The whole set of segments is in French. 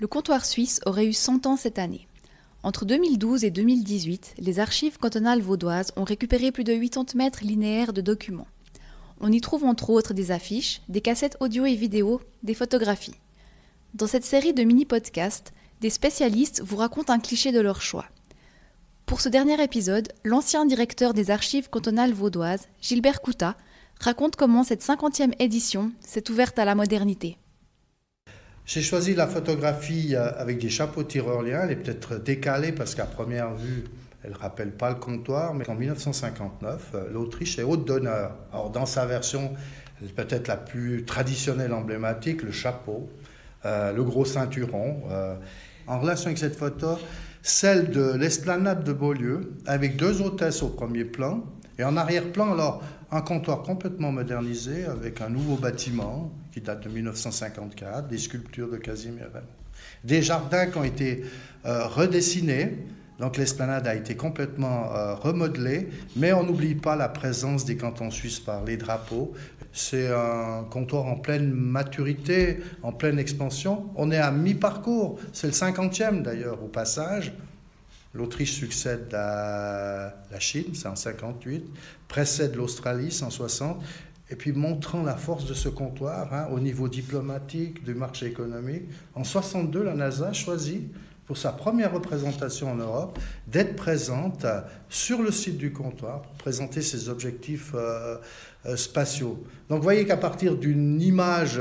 Le comptoir suisse aurait eu 100 ans cette année. Entre 2012 et 2018, les archives cantonales vaudoises ont récupéré plus de 80 mètres linéaires de documents. On y trouve entre autres des affiches, des cassettes audio et vidéo, des photographies. Dans cette série de mini-podcasts, des spécialistes vous racontent un cliché de leur choix. Pour ce dernier épisode, l'ancien directeur des archives cantonales vaudoises, Gilbert Coutat, raconte comment cette 50e édition s'est ouverte à la modernité. J'ai choisi la photographie avec des chapeaux tyroliens. Elle est peut-être décalée parce qu'à première vue, elle ne rappelle pas le comptoir. Mais en 1959, l'Autriche est hôte d'honneur. Alors dans sa version peut-être la plus traditionnelle, emblématique, le chapeau, le gros ceinturon. En relation avec cette photo, celle de l'esplanade de Beaulieu, avec deux hôtesses au premier plan. Et en arrière-plan, alors, un comptoir complètement modernisé avec un nouveau bâtiment qui date de 1954, des sculptures de Casimir Raymond. Des jardins qui ont été redessinés, donc l'esplanade a été complètement remodelée, mais on n'oublie pas la présence des cantons suisses par les drapeaux. C'est un comptoir en pleine maturité, en pleine expansion. On est à mi-parcours, c'est le 50e d'ailleurs au passage. L'Autriche succède à la Chine, c'est en 58, précède l'Australie, 160, et puis montrant la force de ce comptoir au niveau diplomatique, du marché économique. En 62, la NASA choisit, pour sa première représentation en Europe, d'être présente sur le site du comptoir pour présenter ses objectifs spatiaux. Donc vous voyez qu'à partir d'une image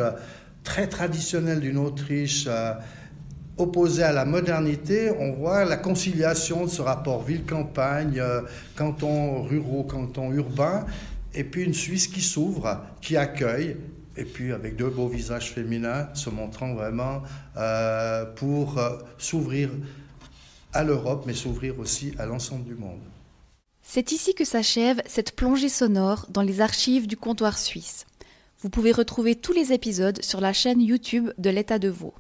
très traditionnelle d'une Autriche opposée à la modernité, on voit la conciliation de ce rapport ville-campagne, cantons ruraux, cantons urbains, et puis une Suisse qui s'ouvre, qui accueille, et puis avec deux beaux visages féminins se montrant vraiment pour s'ouvrir à l'Europe, mais s'ouvrir aussi à l'ensemble du monde. C'est ici que s'achève cette plongée sonore dans les archives du comptoir suisse. Vous pouvez retrouver tous les épisodes sur la chaîne YouTube de l'État de Vaud.